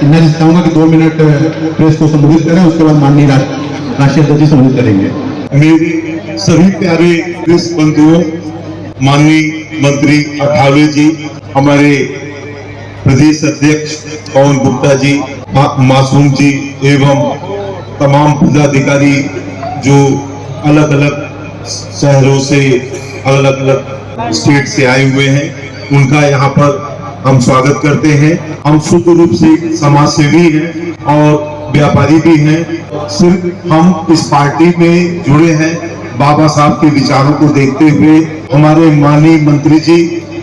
मैं चाहूंगा कि 2 मिनट प्रेस को संबोधित करें, उसके बाद माननीय राष्ट्रीय अध्यक्ष जी संबोधित करेंगे। मेरी सभी प्यारे प्रेस बंधुओं, माननीय मंत्री अठावले जी, हमारे प्रदेश अध्यक्ष पवन गुप्ता जी, मासूम जी एवं तमाम पदाधिकारी जो अलग अलग शहरों से, अलग अलग स्टेट से आए हुए हैं, उनका यहाँ पर हम स्वागत करते हैं। हम शुद्ध रूप से समाज सेवी हैं और व्यापारी भी हैं। सिर्फ हम इस पार्टी में जुड़े हैं बाबा साहब के विचारों को देखते हुए। हमारे माननीय मंत्री जी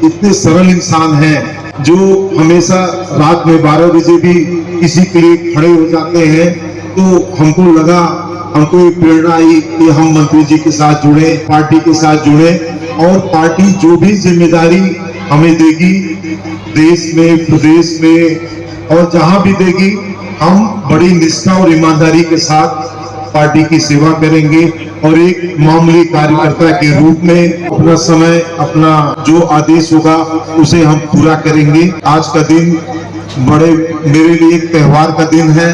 इतने सरल इंसान हैं जो हमेशा रात में 12 बजे भी किसी के लिए खड़े हो जाते हैं। तो हमको लगा, हमको एक प्रेरणा आई कि हम मंत्री जी के साथ जुड़े, पार्टी के साथ जुड़े, और पार्टी जो भी जिम्मेदारी हमें देगी देश में, प्रदेश में और जहां भी देगी, हम बड़ी निष्ठा और ईमानदारी के साथ पार्टी की सेवा करेंगे और एक मामूली कार्यकर्ता के रूप में अपना समय, अपना जो आदेश होगा उसे हम पूरा करेंगे। आज का दिन मेरे लिए एक त्योहार का दिन है।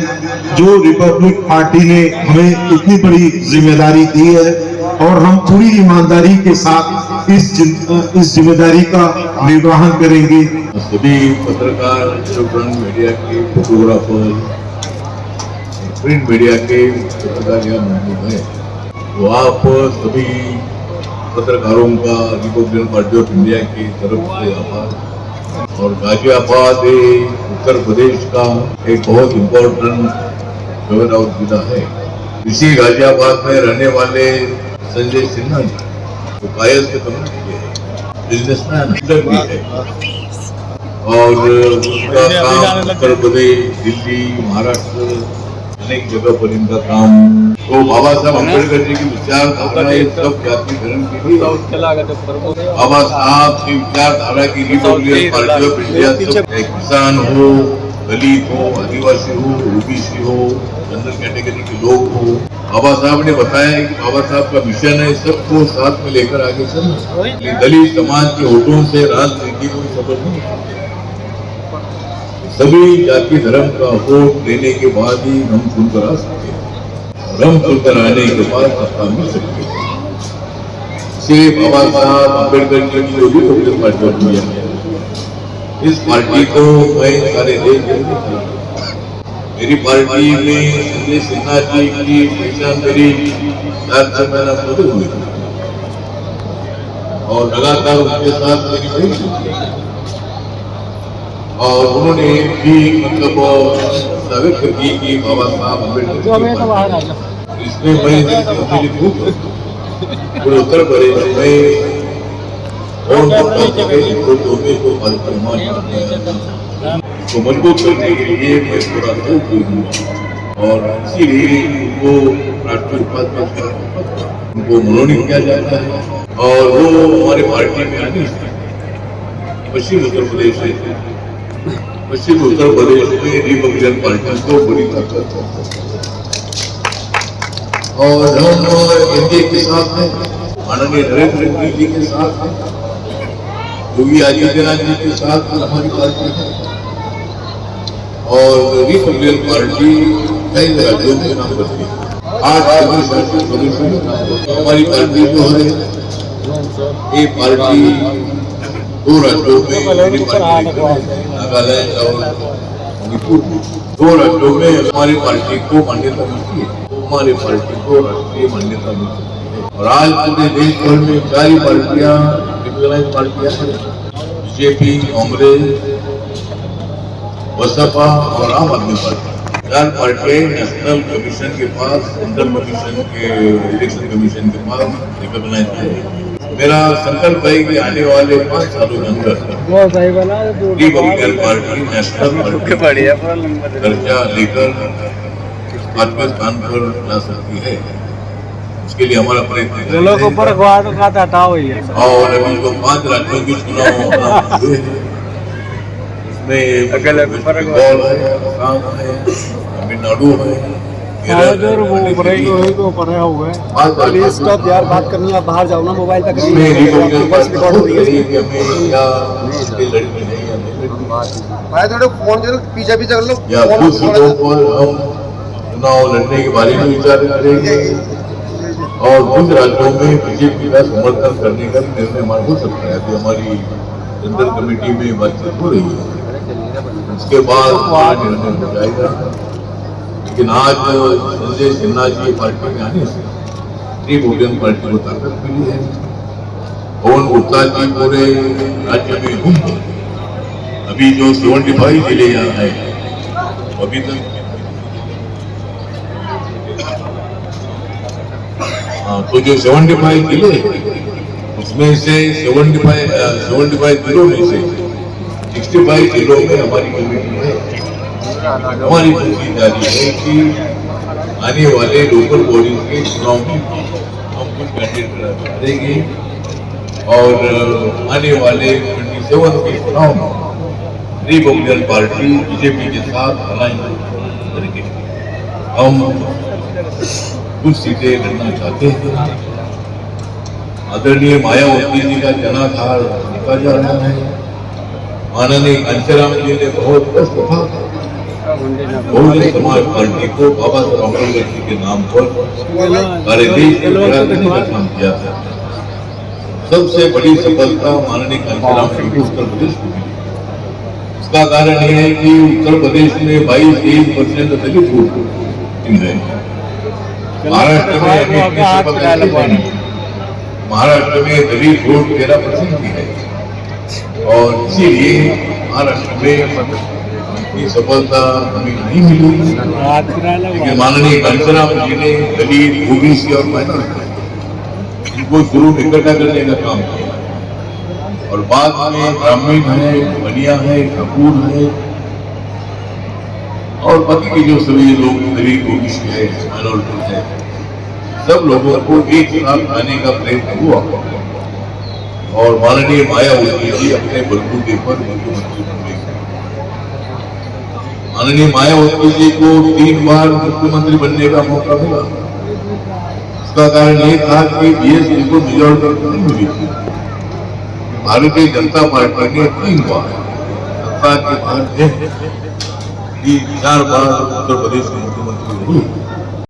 जो रिपब्लिक पार्टी ने हमें इतनी बड़ी जिम्मेदारी दी है और हम पूरी ईमानदारी के साथ इस जिम्मेदारी का निर्वहन करेंगे। सभी पत्रकार, इलेक्ट्रॉनिक मीडिया के फोटोग्राफर, प्रिंट मीडिया के पत्रकार यहाँ मौजूद हैं, तो आप सभी पत्रकारों का रिपब्लिकन पार्टी ऑफ इंडिया की तरफ से आभार। और गाजियाबाद उत्तर प्रदेश का एक बहुत इम्पोर्टेंट शहर और जिला है। इसी गाजियाबाद में रहने वाले संजय सिन्हा जी, तो कायद के कम्युनिटी है, बिजनेसमैन भी है, और उनका काम उत्तर प्रदेश, दिल्ली, महाराष्ट्र अनेक जगह पर इनका काम। तो बाबा साहब अम्बेडकर जी की विचारधारा सब जाति धर्म के लिए, बाबा साहब की विचारधारा की रिपब्लिकन पार्टी ऑफ इंडिया, सब किसान हो, दलित हो, आदिवासी हो, ओबीसी हो, जनरल कैटेगरी के लोग हो, बाबा साहब ने बताया कि बाबा साहब का मिशन है सबको साथ में लेकर आगे चलना। दलित समाज के वोटों से राजनीति को सफल नहीं, सभी जाति धर्म का वोट लेने के बाद ही हम चुनकर आ सकते हैं, और हम चुनकर आने के बाद सत्ता मिल सकती है। इसलिए बाबा साहब अम्बेडकर जी की जो भी रिपब्लिकन पार्टी ऑफ इंडिया है, इस पार्टी को मैं सारे देश में, मेरी पार्टी में संजय सिन्हा जी की पहचान मेरी 4 महीना पहले हुई और लगातार उनके साथ मेरी बैठक, और उन्होंने भी मतलब व्यक्त की कि बाबा साहब अम्बेडकर इसमें मैं पूरे उत्तर प्रदेश में तो मजबूत करने के लिए मैं पूरा सहयोग हूँ, और इसीलिए उनको राष्ट्रीय उपाध्यक्ष उनको मनोनीत किया जाता है, और वो हमारे पार्टी में आने पश्चिम उत्तर प्रदेश से, पश्चिम उत्तर प्रदेश में रिपब्लिकन पार्टी को बड़ी ताकत है। और हम एनडीए के साथ हैं, माननीय नरेंद्र मोदी जी के साथ हैं, योगी आदित्यनाथ जी के साथ हमारी पार्टी है, और रिपब्लिकन पार्टी कई राज्यों में काम करती है। 8 केंद्र प्रदेश हमारी पार्टी जो है, ये पार्टी 2 राज्यों में, नागालैंड और मणिपुर, 2 राज्यों में हमारी पार्टी को मान्यता मिलती है, हमारी पार्टी को राष्ट्रीय मान्यता मिलती है। और आज पूरे देश भर में 4 पार्टियां रिपब्लिकन पार्टियां हैं, बीजेपी, कांग्रेस, बसपा और आम आदमी पार्टी। 4 पार्टियां नेशनल कमीशन के पास, सेंट्रल कमीशन के, इलेक्शन कमीशन के पास रिकॉग्नाइज है। मेरा संकल्प है कि आने वाले 5 सालों के अंदर रिपब्लिकन पार्टी नेशनल पार्टी दर्जा लेकर 5वें स्थान पर ला सकती है। उसके लिए हमारा प्रयत्न है। और अभी जो 5 राज्यों के चुनाव हुए हैं, उसमें बंगाल है, असम है, तमिलनाडु है, स्टॉप यार, बात करनी है, आप बाहर जाओ ना, मोबाइल तक रिकॉर्ड हो रही है कि हमें या लड़की नहीं भाई थोड़े फोन करो, पीछे पीछे कर लो। या फोन कुछ सीटों पर हम चुनाव लड़ने के बारे में विचार करेंगे और कुछ राज्यों में बीजेपी का समर्थन करने का भी निर्णय हमारा हो सकता है। अभी हमारी सेंट्रल कमेटी में बातचीत हो रही है, उसके बाद हमारा निर्णय हो जाएगा। लेकिन आज संजय सिन्हा जी पार्टी में आने से श्री बहुजन पार्टी को ताकत मिली है। पवन गुप्ता जी पूरे राज्य में घूम अभी जो 75 जिले यहाँ है अभी तक तो जो 75 जिले उसमें से 75 जिलों में से 65 जिलों में हमारी कमेटी है। हमारी कोशिश जारी है कि आने वाले लोकल बॉडी के चुनाव में हम कुछ कैंडिडेट करेंगे और आने वाले 27 के चुनाव में श्री बहुजन पार्टी बीजेपी के साथ अलायंस करेंगे। हम कुछ सीटें लड़ना चाहते हैं। आदरणीय मायावती जी का जनाधार निकाला जा रहा है। माननीय घनश्याम जी ने बहुत कष्ट था बहुजन समाज पार्टी को बाबा साहब अम्बेडकर जी के नाम पर सारे देश में बड़ा करने का काम किया था। सबसे बड़ी सफलता माननीय घनश्याम जी को उत्तर प्रदेश को मिली। इसका कारण यह है कि उत्तर प्रदेश में 22-23% दलित वोट मिल रहे हैं। महाराष्ट्र में महाराष्ट्र में दलित वोट 13% की है और इसीलिए महाराष्ट्र में की सफलता हमें नहीं मिली। लेकिन माननीय घनश्याम जी ने दलित, ओबीसी और माइनॉरिटी इनको शुरू में इकट्ठा करने का काम किया और बाद में ब्राह्मण है, बनिया है, ठाकुर है और बाकी के जो सभी लोग दलित, ओबीसी है, माइनॉरिटी है, सब लोगों को एक साथ लाने का प्रयत्न हुआ और माननीय मायावती जी अपने बलबूते पर मुख्यमंत्री बन गए। माननीय मायावती जी को 3 बार मुख्यमंत्री बनने का मौका मिला। इसका कारण ये था कि बीएसपी को मेजॉरिटी नहीं मिली थी। भारतीय जनता पार्टी ने 3 बार सत्ता के बाद 4 बार उत्तर प्रदेश के मुख्यमंत्री रही।